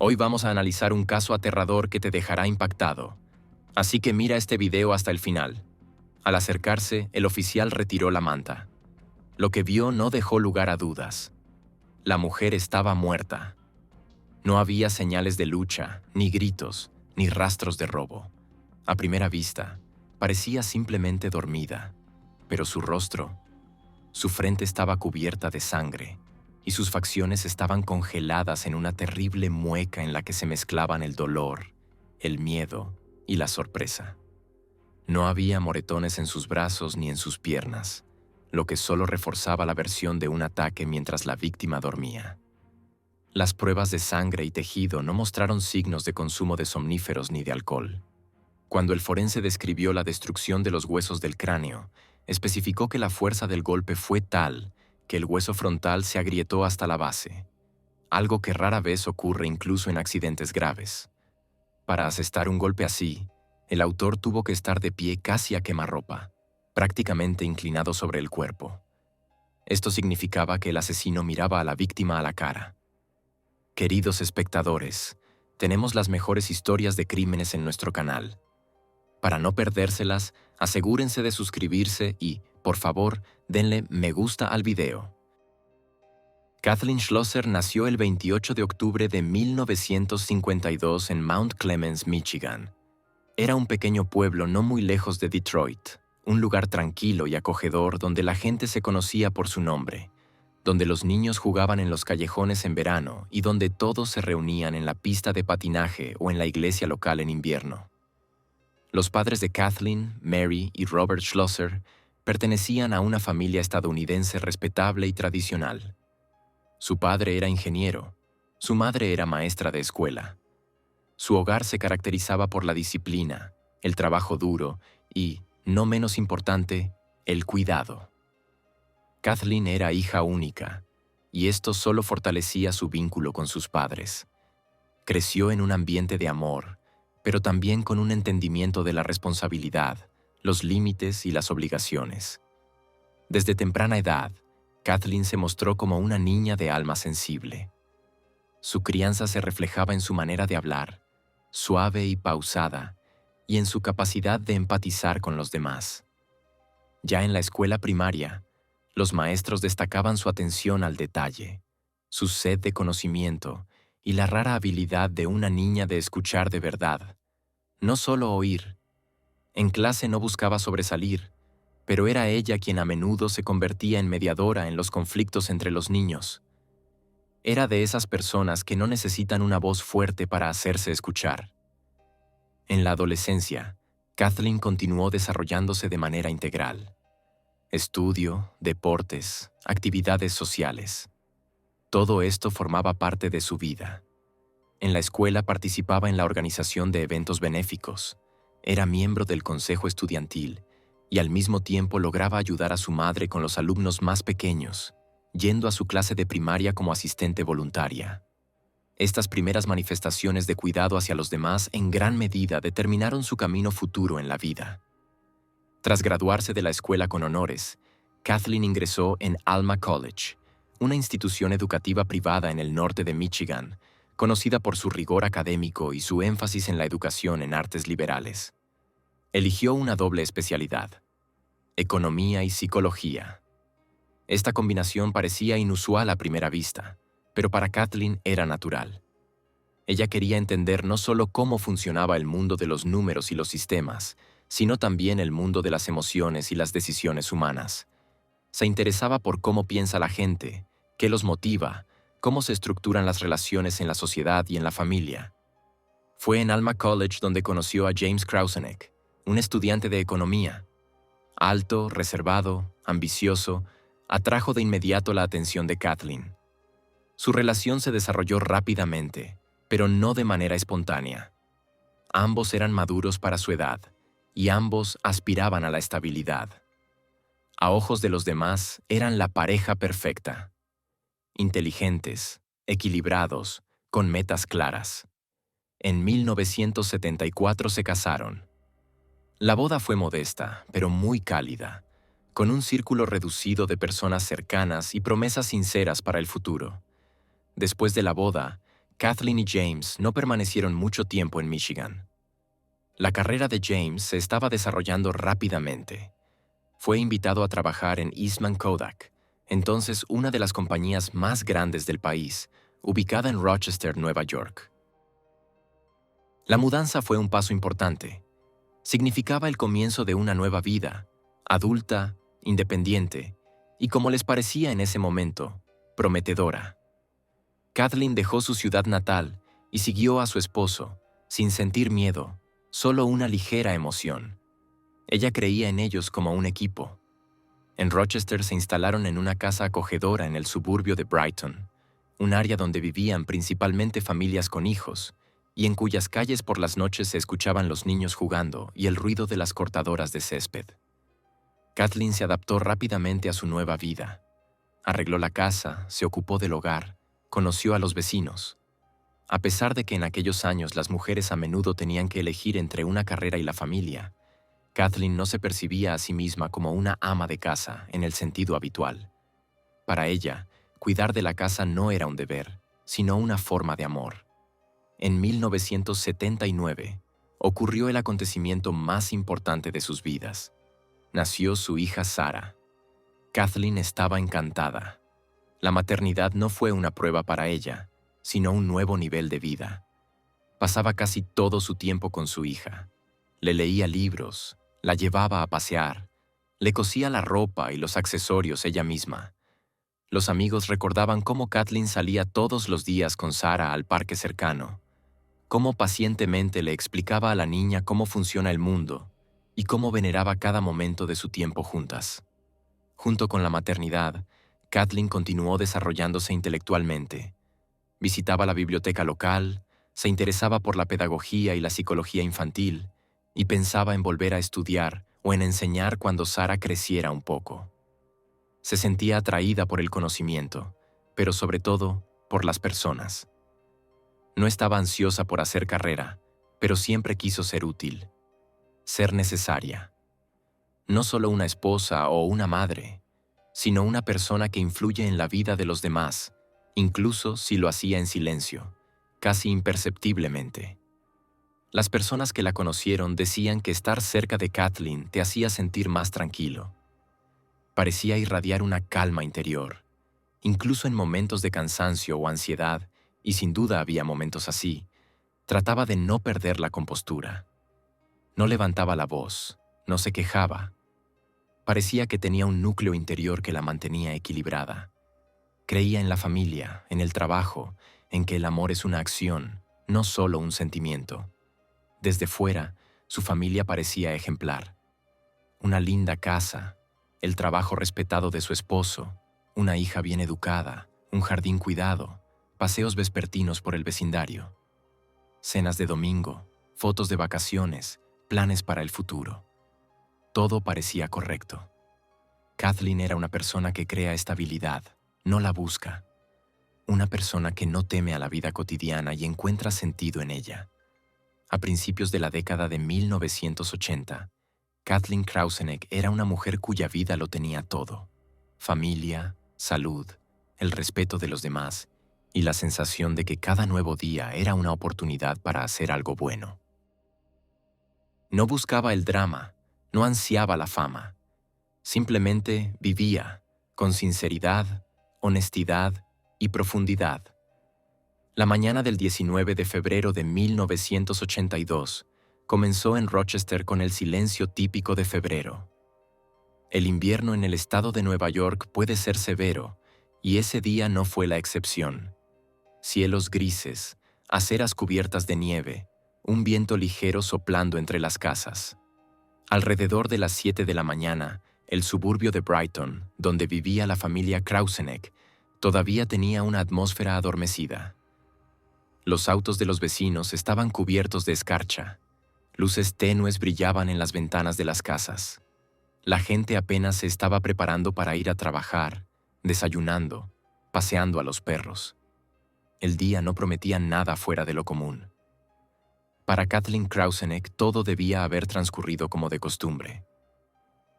Hoy vamos a analizar un caso aterrador que te dejará impactado. Así que mira este video hasta el final. Al acercarse, el oficial retiró la manta. Lo que vio no dejó lugar a dudas. La mujer estaba muerta. No había señales de lucha, ni gritos, ni rastros de robo. A primera vista, parecía simplemente dormida, pero su rostro, su frente estaba cubierta de sangre, y sus facciones estaban congeladas en una terrible mueca en la que se mezclaban el dolor, el miedo y la sorpresa. No había moretones en sus brazos ni en sus piernas, lo que solo reforzaba la versión de un ataque mientras la víctima dormía. Las pruebas de sangre y tejido no mostraron signos de consumo de somníferos ni de alcohol. Cuando el forense describió la destrucción de los huesos del cráneo, especificó que la fuerza del golpe fue tal que el hueso frontal se agrietó hasta la base, algo que rara vez ocurre incluso en accidentes graves. Para asestar un golpe así, el autor tuvo que estar de pie casi a quemarropa, prácticamente inclinado sobre el cuerpo. Esto significaba que el asesino miraba a la víctima a la cara. Queridos espectadores, tenemos las mejores historias de crímenes en nuestro canal. Para no perdérselas, asegúrense de suscribirse y, por favor, denle me gusta al video. Kathleen Schlosser nació el 28 de octubre de 1952 en Mount Clemens, Michigan. Era un pequeño pueblo no muy lejos de Detroit, un lugar tranquilo y acogedor donde la gente se conocía por su nombre, donde los niños jugaban en los callejones en verano y donde todos se reunían en la pista de patinaje o en la iglesia local en invierno. Los padres de Kathleen, Mary y Robert Schlosser pertenecían a una familia estadounidense respetable y tradicional. Su padre era ingeniero, su madre era maestra de escuela. Su hogar se caracterizaba por la disciplina, el trabajo duro y, no menos importante, el cuidado. Kathleen era hija única, y esto solo fortalecía su vínculo con sus padres. Creció en un ambiente de amor, pero también con un entendimiento de la responsabilidad, los límites y las obligaciones. Desde temprana edad, Kathleen se mostró como una niña de alma sensible. Su crianza se reflejaba en su manera de hablar, suave y pausada, y en su capacidad de empatizar con los demás. Ya en la escuela primaria, los maestros destacaban su atención al detalle, su sed de conocimiento y la rara habilidad de una niña de escuchar de verdad, no solo oír. En clase no buscaba sobresalir, pero era ella quien a menudo se convertía en mediadora en los conflictos entre los niños. Era de esas personas que no necesitan una voz fuerte para hacerse escuchar. En la adolescencia, Kathleen continuó desarrollándose de manera integral. Estudio, deportes, actividades sociales. Todo esto formaba parte de su vida. En la escuela participaba en la organización de eventos benéficos, era miembro del consejo estudiantil y al mismo tiempo lograba ayudar a su madre con los alumnos más pequeños, yendo a su clase de primaria como asistente voluntaria. Estas primeras manifestaciones de cuidado hacia los demás en gran medida determinaron su camino futuro en la vida. Tras graduarse de la escuela con honores, Kathleen ingresó en Alma College, una institución educativa privada en el norte de Michigan, conocida por su rigor académico y su énfasis en la educación en artes liberales. Eligió una doble especialidad: economía y psicología. Esta combinación parecía inusual a primera vista, pero para Kathleen era natural. Ella quería entender no solo cómo funcionaba el mundo de los números y los sistemas, sino también el mundo de las emociones y las decisiones humanas. Se interesaba por cómo piensa la gente, qué los motiva, cómo se estructuran las relaciones en la sociedad y en la familia. Fue en Alma College donde conoció a James Krauseneck, un estudiante de economía. Alto, reservado, ambicioso, atrajo de inmediato la atención de Kathleen. Su relación se desarrolló rápidamente, pero no de manera espontánea. Ambos eran maduros para su edad, y ambos aspiraban a la estabilidad. A ojos de los demás, eran la pareja perfecta. Inteligentes, equilibrados, con metas claras. En 1974 se casaron. La boda fue modesta, pero muy cálida, con un círculo reducido de personas cercanas y promesas sinceras para el futuro. Después de la boda, Kathleen y James no permanecieron mucho tiempo en Michigan. La carrera de James se estaba desarrollando rápidamente. Fue invitado a trabajar en Eastman Kodak, entonces una de las compañías más grandes del país, ubicada en Rochester, Nueva York. La mudanza fue un paso importante. Significaba el comienzo de una nueva vida, adulta, independiente, y como les parecía en ese momento, prometedora. Kathleen dejó su ciudad natal y siguió a su esposo, sin sentir miedo, solo una ligera emoción. Ella creía en ellos como un equipo. En Rochester se instalaron en una casa acogedora en el suburbio de Brighton, un área donde vivían principalmente familias con hijos, y en cuyas calles por las noches se escuchaban los niños jugando y el ruido de las cortadoras de césped. Kathleen se adaptó rápidamente a su nueva vida. Arregló la casa, se ocupó del hogar, conoció a los vecinos. A pesar de que en aquellos años las mujeres a menudo tenían que elegir entre una carrera y la familia, Kathleen no se percibía a sí misma como una ama de casa en el sentido habitual. Para ella, cuidar de la casa no era un deber, sino una forma de amor. En 1979, ocurrió el acontecimiento más importante de sus vidas. Nació su hija Sarah. Kathleen estaba encantada. La maternidad no fue una prueba para ella, sino un nuevo nivel de vida. Pasaba casi todo su tiempo con su hija. Le leía libros, la llevaba a pasear, le cosía la ropa y los accesorios ella misma. Los amigos recordaban cómo Kathleen salía todos los días con Sarah al parque cercano, cómo pacientemente le explicaba a la niña cómo funciona el mundo y cómo veneraba cada momento de su tiempo juntas. Junto con la maternidad, Kathleen continuó desarrollándose intelectualmente. Visitaba la biblioteca local, se interesaba por la pedagogía y la psicología infantil, y pensaba en volver a estudiar o en enseñar cuando Sarah creciera un poco. Se sentía atraída por el conocimiento, pero sobre todo por las personas. No estaba ansiosa por hacer carrera, pero siempre quiso ser útil, ser necesaria. No solo una esposa o una madre, sino una persona que influye en la vida de los demás, incluso si lo hacía en silencio, casi imperceptiblemente. Las personas que la conocieron decían que estar cerca de Kathleen te hacía sentir más tranquilo. Parecía irradiar una calma interior, incluso en momentos de cansancio o ansiedad, y sin duda había momentos así. Trataba de no perder la compostura. No levantaba la voz, no se quejaba. Parecía que tenía un núcleo interior que la mantenía equilibrada. Creía en la familia, en el trabajo, en que el amor es una acción, no solo un sentimiento. Desde fuera, su familia parecía ejemplar. Una linda casa, el trabajo respetado de su esposo, una hija bien educada, un jardín cuidado, paseos vespertinos por el vecindario, cenas de domingo, fotos de vacaciones, planes para el futuro. Todo parecía correcto. Kathleen era una persona que crea estabilidad, no la busca. Una persona que no teme a la vida cotidiana y encuentra sentido en ella. A principios de la década de 1980, Kathleen Krauseneck era una mujer cuya vida lo tenía todo: familia, salud, el respeto de los demás y la sensación de que cada nuevo día era una oportunidad para hacer algo bueno. No buscaba el drama, no ansiaba la fama. Simplemente vivía, con sinceridad, honestidad y profundidad. La mañana del 19 de febrero de 1982 comenzó en Rochester con el silencio típico de febrero. El invierno en el estado de Nueva York puede ser severo, y ese día no fue la excepción. Cielos grises, aceras cubiertas de nieve, un viento ligero soplando entre las casas. Alrededor de las 7 de la mañana, el suburbio de Brighton, donde vivía la familia Krauseneck, todavía tenía una atmósfera adormecida. Los autos de los vecinos estaban cubiertos de escarcha. Luces tenues brillaban en las ventanas de las casas. La gente apenas se estaba preparando para ir a trabajar, desayunando, paseando a los perros. El día no prometía nada fuera de lo común. Para Kathleen Krauseneck todo debía haber transcurrido como de costumbre.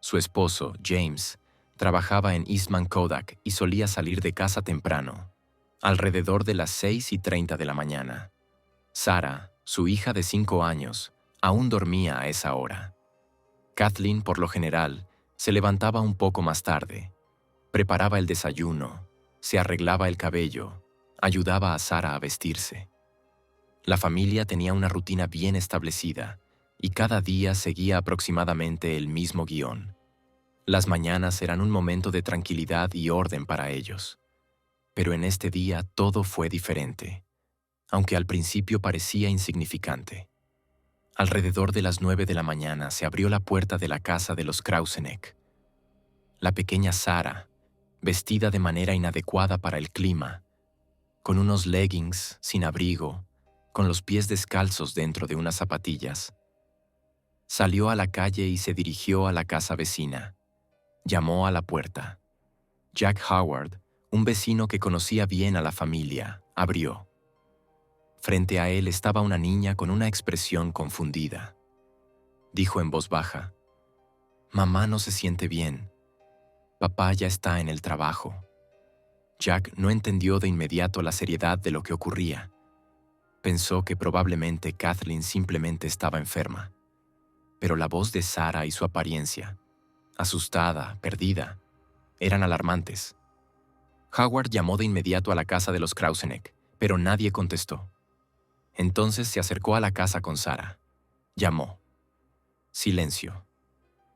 Su esposo, James, trabajaba en Eastman Kodak y solía salir de casa temprano. Alrededor de las 6:30 de la mañana, Sarah, su hija de 5 años, aún dormía a esa hora. Kathleen, por lo general, se levantaba un poco más tarde, preparaba el desayuno, se arreglaba el cabello, ayudaba a Sarah a vestirse. La familia tenía una rutina bien establecida y cada día seguía aproximadamente el mismo guión. Las mañanas eran un momento de tranquilidad y orden para ellos. Pero en este día todo fue diferente, aunque al principio parecía insignificante. Alrededor de las 9 de la mañana se abrió la puerta de la casa de los Krauseneck. La pequeña Sarah, vestida de manera inadecuada para el clima, con unos leggings, sin abrigo, con los pies descalzos dentro de unas zapatillas, salió a la calle y se dirigió a la casa vecina. Llamó a la puerta. Jack Howard, un vecino que conocía bien a la familia, abrió. Frente a él estaba una niña con una expresión confundida. Dijo en voz baja: «Mamá no se siente bien. Papá ya está en el trabajo». Jack no entendió de inmediato la seriedad de lo que ocurría. Pensó que probablemente Kathleen simplemente estaba enferma. Pero la voz de Sarah y su apariencia, asustada, perdida, eran alarmantes. Howard llamó de inmediato a la casa de los Krauseneck, pero nadie contestó. Entonces se acercó a la casa con Sarah. Llamó. Silencio.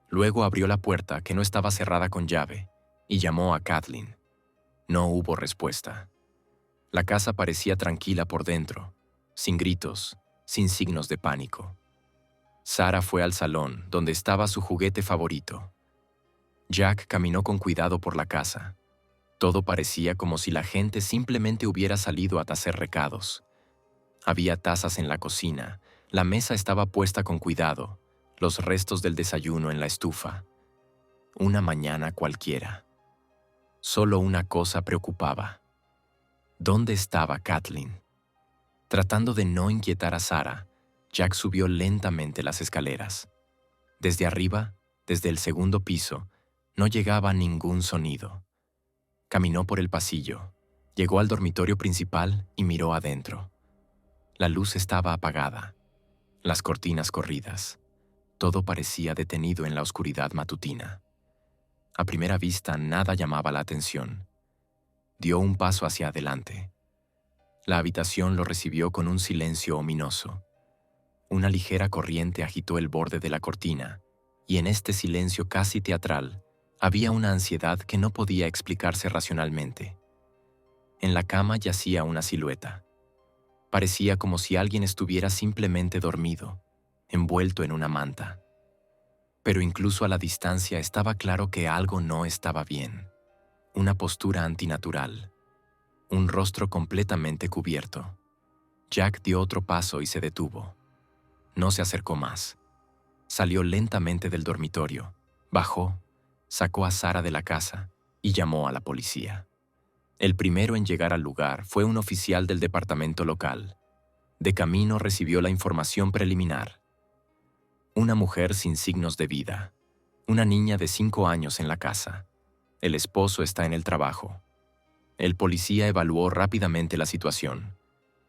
Luego abrió la puerta, que no estaba cerrada con llave, y llamó a Kathleen. No hubo respuesta. La casa parecía tranquila por dentro, sin gritos, sin signos de pánico. Sarah fue al salón, donde estaba su juguete favorito. Jack caminó con cuidado por la casa. Todo parecía como si la gente simplemente hubiera salido a hacer recados. Había tazas en la cocina, la mesa estaba puesta con cuidado, los restos del desayuno en la estufa. Una mañana cualquiera. Solo una cosa preocupaba. ¿Dónde estaba Kathleen? Tratando de no inquietar a Sarah, Jack subió lentamente las escaleras. Desde arriba, desde el segundo piso, no llegaba ningún sonido. Caminó por el pasillo, llegó al dormitorio principal y miró adentro. La luz estaba apagada, las cortinas corridas. Todo parecía detenido en la oscuridad matutina. A primera vista nada llamaba la atención. Dio un paso hacia adelante. La habitación lo recibió con un silencio ominoso. Una ligera corriente agitó el borde de la cortina, y en este silencio casi teatral había una ansiedad que no podía explicarse racionalmente. En la cama yacía una silueta. Parecía como si alguien estuviera simplemente dormido, envuelto en una manta. Pero incluso a la distancia estaba claro que algo no estaba bien. Una postura antinatural. Un rostro completamente cubierto. Jack dio otro paso y se detuvo. No se acercó más. Salió lentamente del dormitorio, bajó, sacó a Sarah de la casa y llamó a la policía. El primero en llegar al lugar fue un oficial del departamento local. De camino recibió la información preliminar. Una mujer sin signos de vida. Una niña de 5 años en la casa. El esposo está en el trabajo. El policía evaluó rápidamente la situación.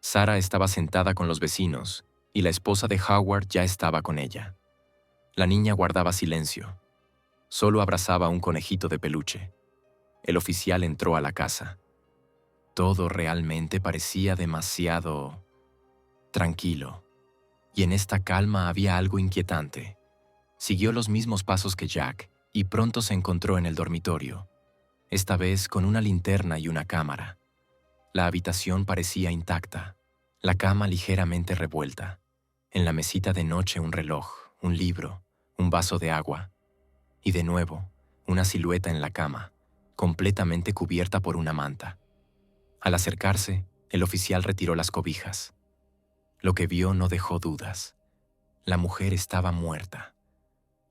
Sarah estaba sentada con los vecinos y la esposa de Howard ya estaba con ella. La niña guardaba silencio. Solo abrazaba un conejito de peluche. El oficial entró a la casa. Todo realmente parecía demasiado tranquilo. Y en esta calma había algo inquietante. Siguió los mismos pasos que Jack y pronto se encontró en el dormitorio, esta vez con una linterna y una cámara. La habitación parecía intacta, la cama ligeramente revuelta. En la mesita de noche un reloj, un libro, un vaso de agua. Y de nuevo, una silueta en la cama, completamente cubierta por una manta. Al acercarse, el oficial retiró las cobijas. Lo que vio no dejó dudas. La mujer estaba muerta.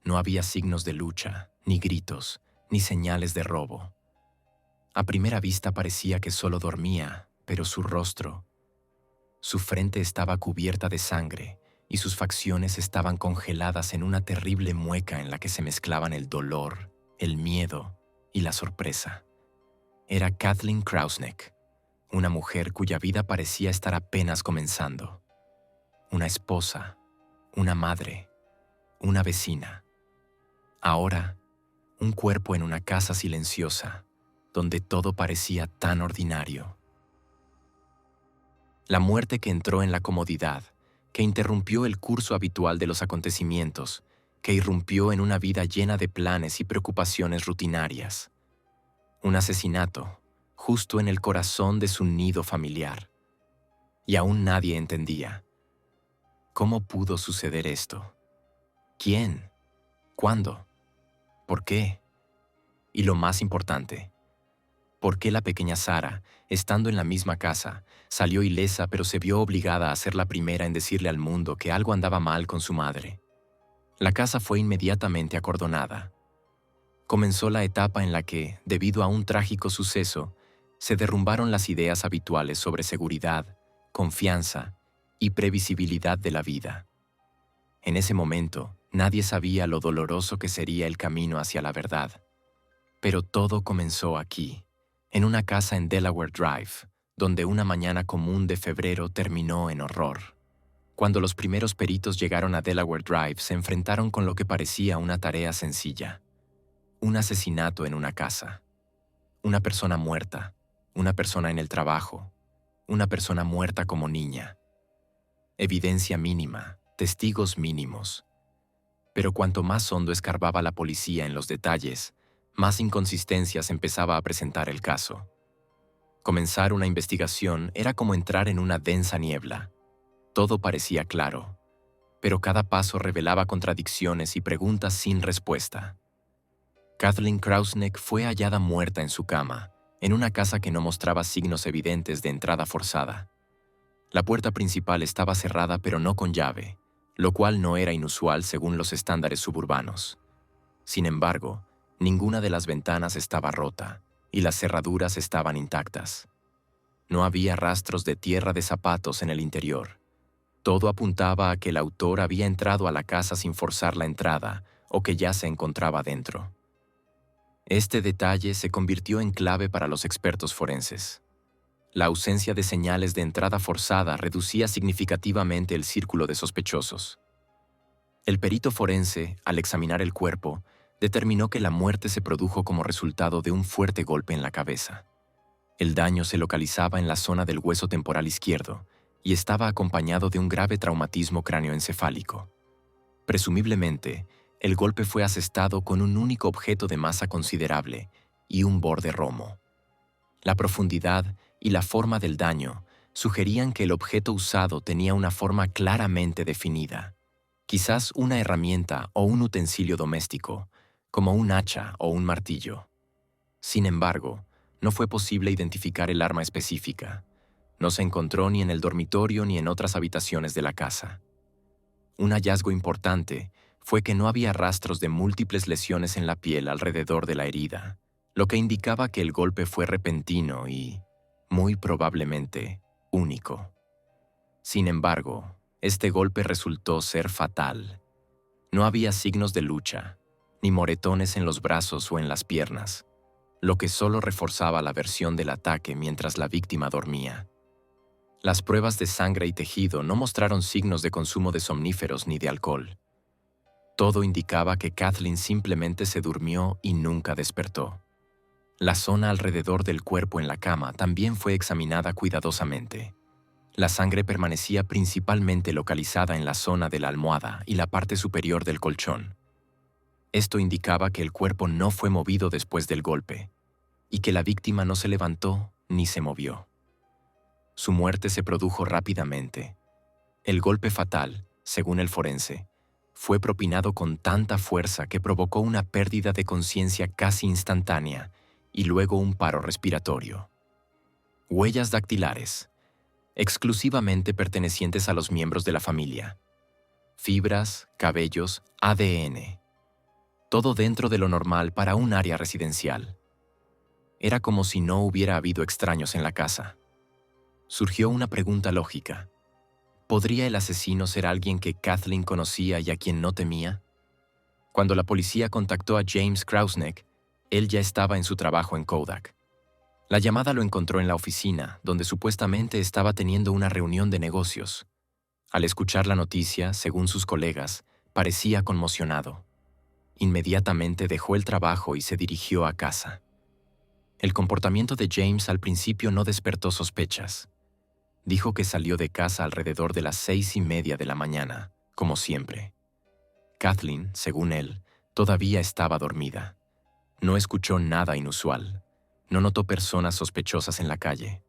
No había signos de lucha, ni gritos, ni señales de robo. A primera vista parecía que solo dormía, pero su rostro, su frente estaba cubierta de sangre y sus facciones estaban congeladas en una terrible mueca en la que se mezclaban el dolor, el miedo y la sorpresa. Era Kathleen Krauseneck, una mujer cuya vida parecía estar apenas comenzando. Una esposa, una madre, una vecina. Ahora, un cuerpo en una casa silenciosa, donde todo parecía tan ordinario. La muerte que entró en la comodidad, que interrumpió el curso habitual de los acontecimientos, que irrumpió en una vida llena de planes y preocupaciones rutinarias. Un asesinato, justo en el corazón de su nido familiar. Y aún nadie entendía. ¿Cómo pudo suceder esto? ¿Quién? ¿Cuándo? ¿Por qué? Y lo más importante, ¿por qué la pequeña Sara, estando en la misma casa, salió ilesa pero se vio obligada a ser la primera en decirle al mundo que algo andaba mal con su madre? La casa fue inmediatamente acordonada. Comenzó la etapa en la que, debido a un trágico suceso, se derrumbaron las ideas habituales sobre seguridad, confianza y previsibilidad de la vida. En ese momento, nadie sabía lo doloroso que sería el camino hacia la verdad. Pero todo comenzó aquí, en una casa en Delaware Drive, donde una mañana común de febrero terminó en horror. Cuando los primeros peritos llegaron a Delaware Drive, se enfrentaron con lo que parecía una tarea sencilla. Un asesinato en una casa. Una persona muerta, una persona en el trabajo, una persona muerta como niña. Evidencia mínima, testigos mínimos. Pero cuanto más hondo escarbaba la policía en los detalles, más inconsistencias empezaba a presentar el caso. Comenzar una investigación era como entrar en una densa niebla. Todo parecía claro, pero cada paso revelaba contradicciones y preguntas sin respuesta. Kathleen Krausneck fue hallada muerta en su cama, en una casa que no mostraba signos evidentes de entrada forzada. La puerta principal estaba cerrada pero no con llave, lo cual no era inusual según los estándares suburbanos. Sin embargo, ninguna de las ventanas estaba rota y las cerraduras estaban intactas. No había rastros de tierra de zapatos en el interior. Todo apuntaba a que el autor había entrado a la casa sin forzar la entrada o que ya se encontraba dentro. Este detalle se convirtió en clave para los expertos forenses. La ausencia de señales de entrada forzada reducía significativamente el círculo de sospechosos. El perito forense, al examinar el cuerpo, determinó que la muerte se produjo como resultado de un fuerte golpe en la cabeza. El daño se localizaba en la zona del hueso temporal izquierdo y estaba acompañado de un grave traumatismo cráneoencefálico. Presumiblemente, el golpe fue asestado con un único objeto de masa considerable y un borde romo. La profundidad y la forma del daño sugerían que el objeto usado tenía una forma claramente definida, quizás una herramienta o un utensilio doméstico, como un hacha o un martillo. Sin embargo, no fue posible identificar el arma específica. No se encontró ni en el dormitorio ni en otras habitaciones de la casa. Un hallazgo importante fue que no había rastros de múltiples lesiones en la piel alrededor de la herida, lo que indicaba que el golpe fue repentino y, muy probablemente, único. Sin embargo, este golpe resultó ser fatal. No había signos de lucha, ni moretones en los brazos o en las piernas, lo que solo reforzaba la versión del ataque mientras la víctima dormía. Las pruebas de sangre y tejido no mostraron signos de consumo de somníferos ni de alcohol. Todo indicaba que Kathleen simplemente se durmió y nunca despertó. La zona alrededor del cuerpo en la cama también fue examinada cuidadosamente. La sangre permanecía principalmente localizada en la zona de la almohada y la parte superior del colchón. Esto indicaba que el cuerpo no fue movido después del golpe y que la víctima no se levantó ni se movió. Su muerte se produjo rápidamente. El golpe fatal, según el forense, fue propinado con tanta fuerza que provocó una pérdida de conciencia casi instantánea y luego un paro respiratorio. Huellas dactilares, exclusivamente pertenecientes a los miembros de la familia. Fibras, cabellos, ADN. Todo dentro de lo normal para un área residencial. Era como si no hubiera habido extraños en la casa. Surgió una pregunta lógica. ¿Podría el asesino ser alguien que Kathleen conocía y a quien no temía? Cuando la policía contactó a James Krausneck, él ya estaba en su trabajo en Kodak. La llamada lo encontró en la oficina, donde supuestamente estaba teniendo una reunión de negocios. Al escuchar la noticia, según sus colegas, parecía conmocionado. Inmediatamente dejó el trabajo y se dirigió a casa. El comportamiento de James al principio no despertó sospechas. Dijo que salió de casa alrededor de las 6:30 de la mañana, como siempre. Kathleen, según él, todavía estaba dormida. No escuchó nada inusual. No notó personas sospechosas en la calle.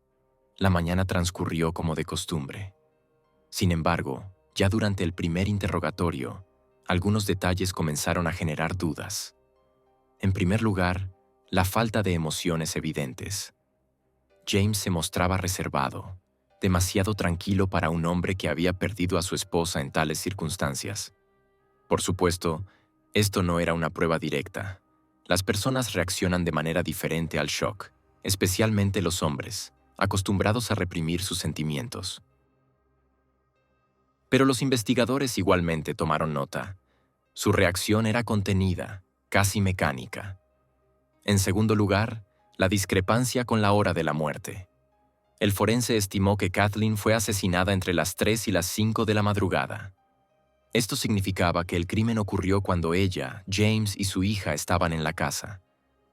La mañana transcurrió como de costumbre. Sin embargo, ya durante el primer interrogatorio, algunos detalles comenzaron a generar dudas. En primer lugar, la falta de emociones evidentes. James se mostraba reservado, demasiado tranquilo para un hombre que había perdido a su esposa en tales circunstancias. Por supuesto, esto no era una prueba directa. Las personas reaccionan de manera diferente al shock, especialmente los hombres, acostumbrados a reprimir sus sentimientos. Pero los investigadores igualmente tomaron nota. Su reacción era contenida, casi mecánica. En segundo lugar, la discrepancia con la hora de la muerte. El forense estimó que Kathleen fue asesinada entre las 3 y las 5 de la madrugada. Esto significaba que el crimen ocurrió cuando ella, James y su hija estaban en la casa.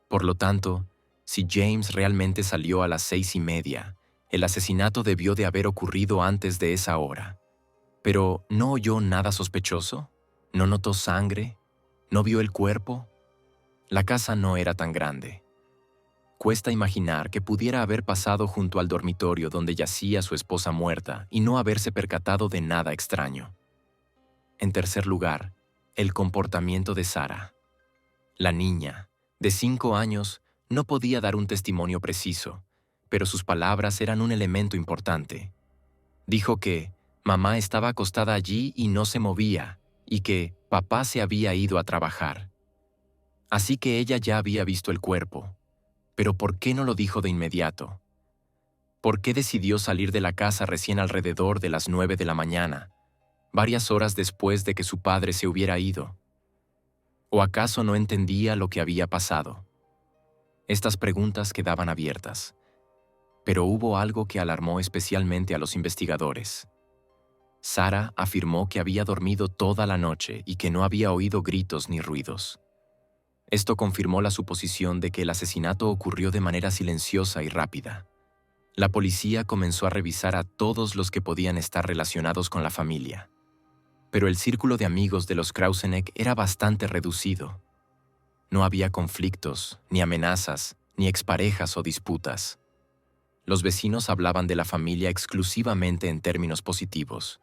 Por lo tanto, si James realmente salió a las 6:30, el asesinato debió de haber ocurrido antes de esa hora. Pero, ¿no oyó nada sospechoso? ¿No notó sangre? ¿No vio el cuerpo? La casa no era tan grande. Cuesta imaginar que pudiera haber pasado junto al dormitorio donde yacía su esposa muerta y no haberse percatado de nada extraño. En tercer lugar, el comportamiento de Sarah. La niña, de 5 años, no podía dar un testimonio preciso, pero sus palabras eran un elemento importante. Dijo que mamá estaba acostada allí y no se movía, y que papá se había ido a trabajar. Así que ella ya había visto el cuerpo. Pero ¿por qué no lo dijo de inmediato? ¿Por qué decidió salir de la casa recién alrededor de las 9 de la mañana, varias horas después de que su padre se hubiera ido? ¿O acaso no entendía lo que había pasado? Estas preguntas quedaban abiertas. Pero hubo algo que alarmó especialmente a los investigadores. Sarah afirmó que había dormido toda la noche y que no había oído gritos ni ruidos. Esto confirmó la suposición de que el asesinato ocurrió de manera silenciosa y rápida. La policía comenzó a revisar a todos los que podían estar relacionados con la familia. Pero el círculo de amigos de los Krauseneck era bastante reducido. No había conflictos, ni amenazas, ni exparejas o disputas. Los vecinos hablaban de la familia exclusivamente en términos positivos.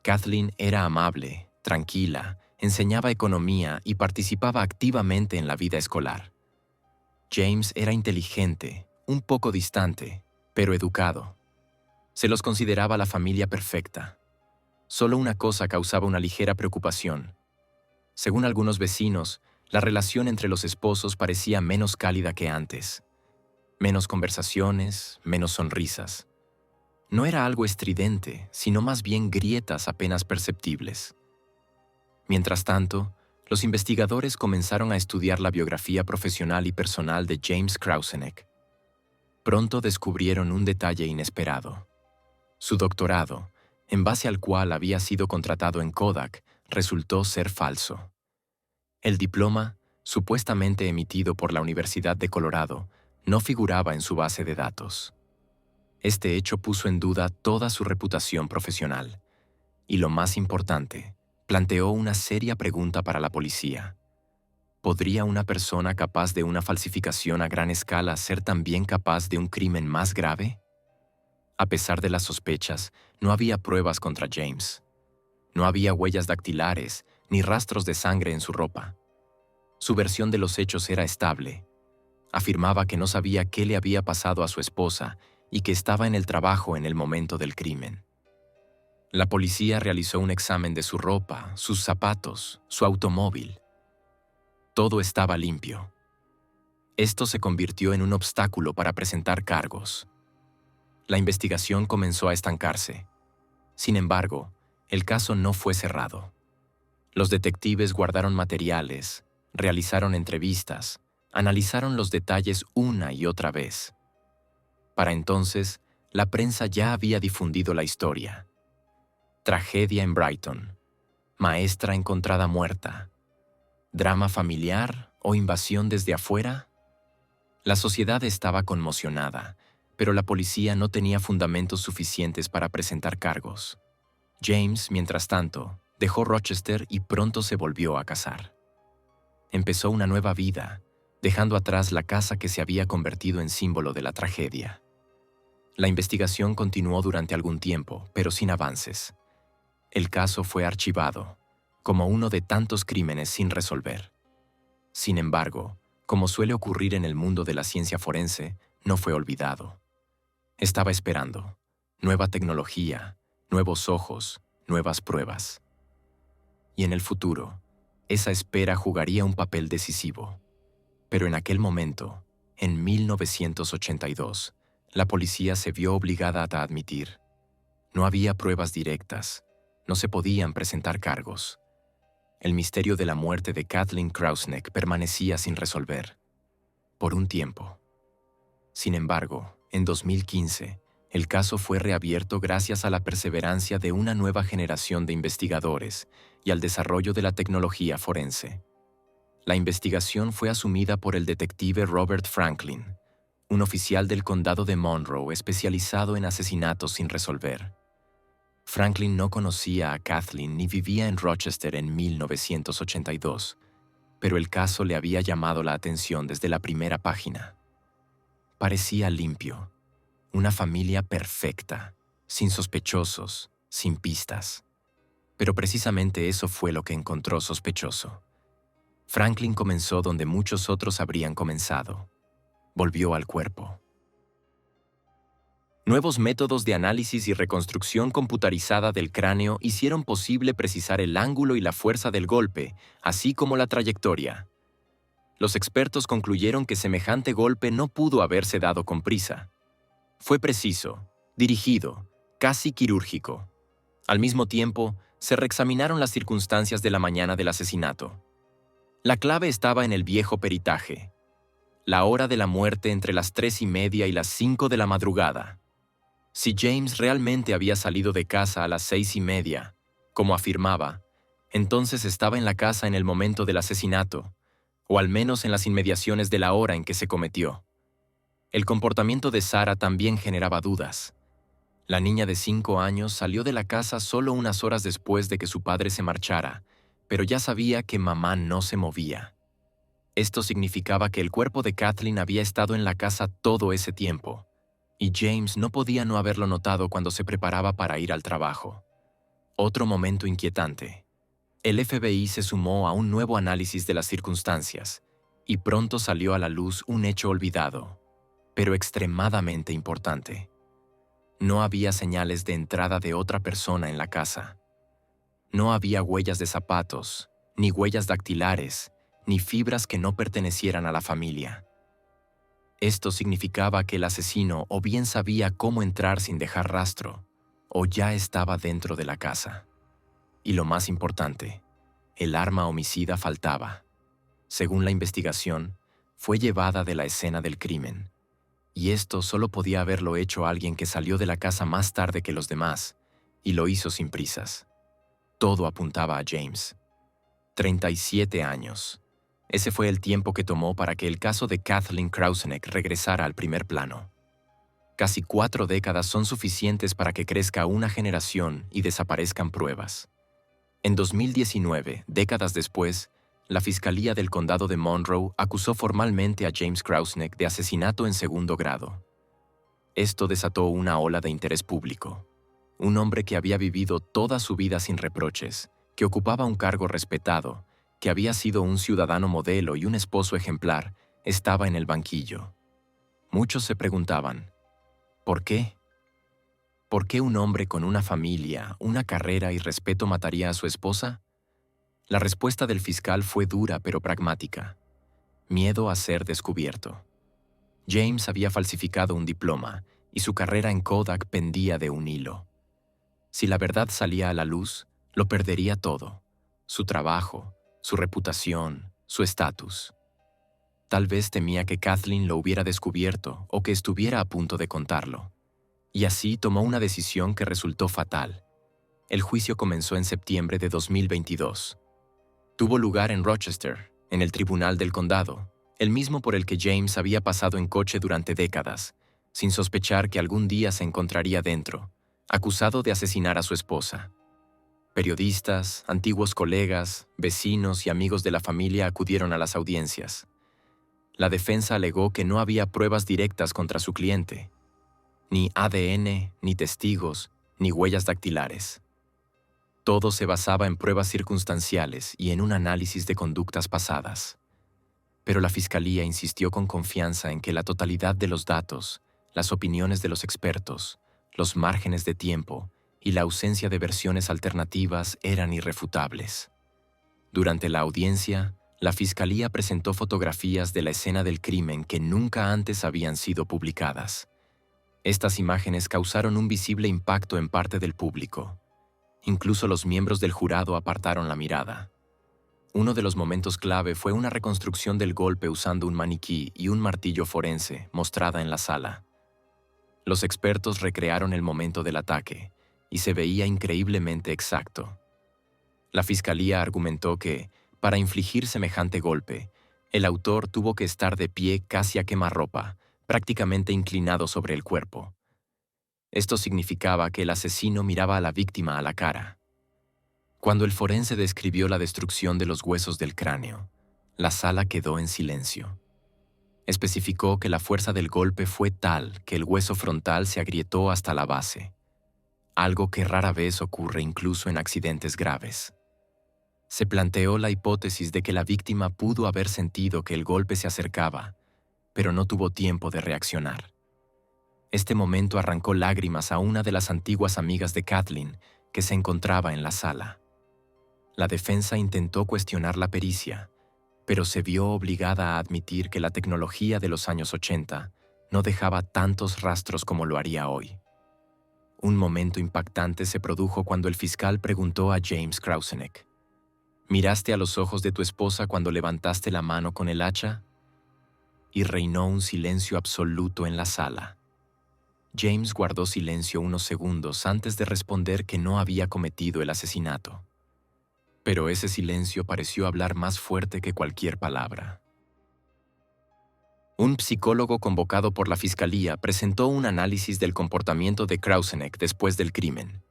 Kathleen era amable, tranquila, enseñaba economía y participaba activamente en la vida escolar. James era inteligente, un poco distante, pero educado. Se los consideraba la familia perfecta. Solo una cosa causaba una ligera preocupación. Según algunos vecinos, la relación entre los esposos parecía menos cálida que antes. Menos conversaciones, menos sonrisas. No era algo estridente, sino más bien grietas apenas perceptibles. Mientras tanto, los investigadores comenzaron a estudiar la biografía profesional y personal de James Krauseneck. Pronto descubrieron un detalle inesperado. Su doctorado, en base al cual había sido contratado en Kodak, resultó ser falso. El diploma, supuestamente emitido por la Universidad de Colorado, no figuraba en su base de datos. Este hecho puso en duda toda su reputación profesional. Y lo más importante, planteó una seria pregunta para la policía. ¿Podría una persona capaz de una falsificación a gran escala ser también capaz de un crimen más grave? A pesar de las sospechas, no había pruebas contra James. No había huellas dactilares ni rastros de sangre en su ropa. Su versión de los hechos era estable. Afirmaba que no sabía qué le había pasado a su esposa y que estaba en el trabajo en el momento del crimen. La policía realizó un examen de su ropa, sus zapatos, su automóvil. Todo estaba limpio. Esto se convirtió en un obstáculo para presentar cargos. La investigación comenzó a estancarse. Sin embargo, el caso no fue cerrado. Los detectives guardaron materiales, realizaron entrevistas, analizaron los detalles una y otra vez. Para entonces, la prensa ya había difundido la historia. Tragedia en Brighton. Maestra encontrada muerta. ¿Drama familiar o invasión desde afuera? La sociedad estaba conmocionada, pero la policía no tenía fundamentos suficientes para presentar cargos. James, mientras tanto, dejó Rochester y pronto se volvió a casar. Empezó una nueva vida, dejando atrás la casa que se había convertido en símbolo de la tragedia. La investigación continuó durante algún tiempo, pero sin avances. El caso fue archivado, como uno de tantos crímenes sin resolver. Sin embargo, como suele ocurrir en el mundo de la ciencia forense, no fue olvidado. Estaba esperando. Nueva tecnología, nuevos ojos, nuevas pruebas. Y en el futuro, esa espera jugaría un papel decisivo. Pero en aquel momento, en 1982, la policía se vio obligada a admitir. No había pruebas directas, no se podían presentar cargos. El misterio de la muerte de Kathleen Krausneck permanecía sin resolver. Por un tiempo. Sin embargo, en 2015, el caso fue reabierto gracias a la perseverancia de una nueva generación de investigadores y al desarrollo de la tecnología forense. La investigación fue asumida por el detective Robert Franklin, un oficial del condado de Monroe especializado en asesinatos sin resolver. Franklin no conocía a Kathleen ni vivía en Rochester en 1982, pero el caso le había llamado la atención desde la primera página. Parecía limpio, una familia perfecta, sin sospechosos, sin pistas. Pero precisamente eso fue lo que encontró sospechoso. Franklin comenzó donde muchos otros habrían comenzado. Volvió al cuerpo. Nuevos métodos de análisis y reconstrucción computarizada del cráneo hicieron posible precisar el ángulo y la fuerza del golpe, así como la trayectoria. Los expertos concluyeron que semejante golpe no pudo haberse dado con prisa. Fue preciso, dirigido, casi quirúrgico. Al mismo tiempo, se reexaminaron las circunstancias de la mañana del asesinato. La clave estaba en el viejo peritaje. La hora de la muerte entre las 3:30 y las 5 de la madrugada. Si James realmente había salido de casa a las 6:30, como afirmaba, entonces estaba en la casa en el momento del asesinato, o al menos en las inmediaciones de la hora en que se cometió. El comportamiento de Sarah también generaba dudas. La niña de 5 años salió de la casa solo unas horas después de que su padre se marchara, pero ya sabía que mamá no se movía. Esto significaba que el cuerpo de Kathleen había estado en la casa todo ese tiempo, y James no podía no haberlo notado cuando se preparaba para ir al trabajo. Otro momento inquietante. El FBI se sumó a un nuevo análisis de las circunstancias, y pronto salió a la luz un hecho olvidado, pero extremadamente importante. No había señales de entrada de otra persona en la casa. No había huellas de zapatos, ni huellas dactilares, ni fibras que no pertenecieran a la familia. Esto significaba que el asesino o bien sabía cómo entrar sin dejar rastro, o ya estaba dentro de la casa. Y lo más importante, el arma homicida faltaba. Según la investigación, fue llevada de la escena del crimen. Y esto solo podía haberlo hecho alguien que salió de la casa más tarde que los demás, y lo hizo sin prisas. Todo apuntaba a James. 37 años. Ese fue el tiempo que tomó para que el caso de Kathleen Krausneck regresara al primer plano. Casi 4 décadas son suficientes para que crezca una generación y desaparezcan pruebas. En 2019, décadas después, la Fiscalía del Condado de Monroe acusó formalmente a James Krausneck de asesinato en segundo grado. Esto desató una ola de interés público. Un hombre que había vivido toda su vida sin reproches, que ocupaba un cargo respetado, que había sido un ciudadano modelo y un esposo ejemplar, estaba en el banquillo. Muchos se preguntaban, ¿por qué? ¿Por qué un hombre con una familia, una carrera y respeto mataría a su esposa? La respuesta del fiscal fue dura pero pragmática. Miedo a ser descubierto. James había falsificado un diploma y su carrera en Kodak pendía de un hilo. Si la verdad salía a la luz, lo perdería todo: su trabajo, su reputación, su estatus. Tal vez temía que Kathleen lo hubiera descubierto o que estuviera a punto de contarlo. Y así tomó una decisión que resultó fatal. El juicio comenzó en septiembre de 2022. Tuvo lugar en Rochester, en el Tribunal del Condado, el mismo por el que James había pasado en coche durante décadas, sin sospechar que algún día se encontraría dentro, acusado de asesinar a su esposa. Periodistas, antiguos colegas, vecinos y amigos de la familia acudieron a las audiencias. La defensa alegó que no había pruebas directas contra su cliente, ni ADN, ni testigos, ni huellas dactilares. Todo se basaba en pruebas circunstanciales y en un análisis de conductas pasadas. Pero la Fiscalía insistió con confianza en que la totalidad de los datos, las opiniones de los expertos, los márgenes de tiempo y la ausencia de versiones alternativas eran irrefutables. Durante la audiencia, la Fiscalía presentó fotografías de la escena del crimen que nunca antes habían sido publicadas. Estas imágenes causaron un visible impacto en parte del público. Incluso los miembros del jurado apartaron la mirada. Uno de los momentos clave fue una reconstrucción del golpe usando un maniquí y un martillo forense mostrada en la sala. Los expertos recrearon el momento del ataque y se veía increíblemente exacto. La Fiscalía argumentó que, para infligir semejante golpe, el autor tuvo que estar de pie casi a quemarropa, prácticamente inclinado sobre el cuerpo. Esto significaba que el asesino miraba a la víctima a la cara. Cuando el forense describió la destrucción de los huesos del cráneo, la sala quedó en silencio. Especificó que la fuerza del golpe fue tal que el hueso frontal se agrietó hasta la base, algo que rara vez ocurre incluso en accidentes graves. Se planteó la hipótesis de que la víctima pudo haber sentido que el golpe se acercaba, pero no tuvo tiempo de reaccionar. Este momento arrancó lágrimas a una de las antiguas amigas de Kathleen que se encontraba en la sala. La defensa intentó cuestionar la pericia, pero se vio obligada a admitir que la tecnología de los años 80 no dejaba tantos rastros como lo haría hoy. Un momento impactante se produjo cuando el fiscal preguntó a James Krauseneck: ¿miraste a los ojos de tu esposa cuando levantaste la mano con el hacha? Y reinó un silencio absoluto en la sala. James guardó silencio unos segundos antes de responder que no había cometido el asesinato. Pero ese silencio pareció hablar más fuerte que cualquier palabra. Un psicólogo convocado por la Fiscalía presentó un análisis del comportamiento de Krauseneck después del crimen.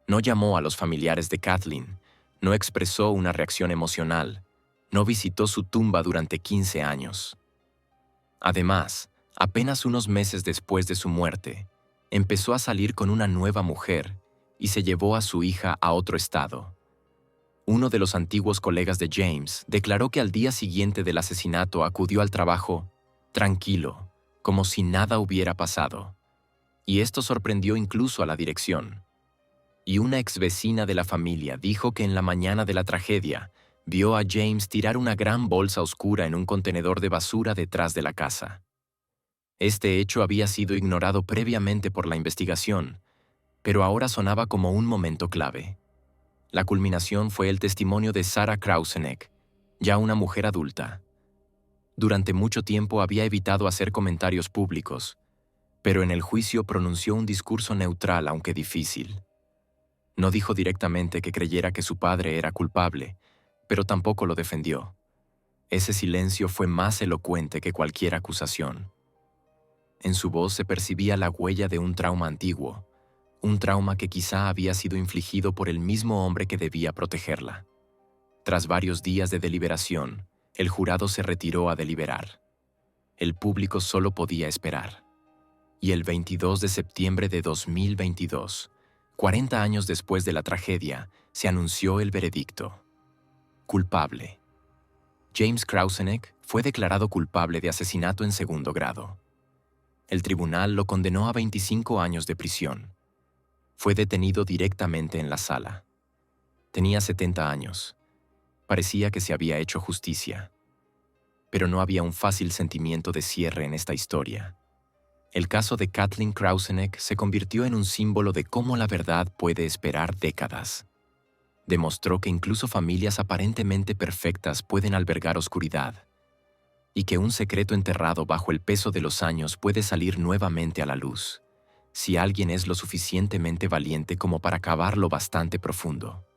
No llamó a los familiares de Kathleen, no expresó una reacción emocional, no visitó su tumba durante 15 años. Además, apenas unos meses después de su muerte, empezó a salir con una nueva mujer y se llevó a su hija a otro estado. Uno de los antiguos colegas de James declaró que al día siguiente del asesinato acudió al trabajo tranquilo, como si nada hubiera pasado. Y esto sorprendió incluso a la dirección. Y una exvecina de la familia dijo que en la mañana de la tragedia vio a James tirar una gran bolsa oscura en un contenedor de basura detrás de la casa. Este hecho había sido ignorado previamente por la investigación, pero ahora sonaba como un momento clave. La culminación fue el testimonio de Sarah Krauseneck, ya una mujer adulta. Durante mucho tiempo había evitado hacer comentarios públicos, pero en el juicio pronunció un discurso neutral aunque difícil. No dijo directamente que creyera que su padre era culpable, pero tampoco lo defendió. Ese silencio fue más elocuente que cualquier acusación. En su voz se percibía la huella de un trauma antiguo, un trauma que quizá había sido infligido por el mismo hombre que debía protegerla. Tras varios días de deliberación, el jurado se retiró a deliberar. El público solo podía esperar. Y el 22 de septiembre de 2022, 40 años después de la tragedia, se anunció el veredicto. Culpable. James Krauseneck fue declarado culpable de asesinato en segundo grado. El tribunal lo condenó a 25 años de prisión. Fue detenido directamente en la sala. Tenía 70 años. Parecía que se había hecho justicia. Pero no había un fácil sentimiento de cierre en esta historia. El caso de Kathleen Krauseneck se convirtió en un símbolo de cómo la verdad puede esperar décadas. Demostró que incluso familias aparentemente perfectas pueden albergar oscuridad. y que un secreto enterrado bajo el peso de los años puede salir nuevamente a la luz, si alguien es lo suficientemente valiente como para cavar lo bastante profundo.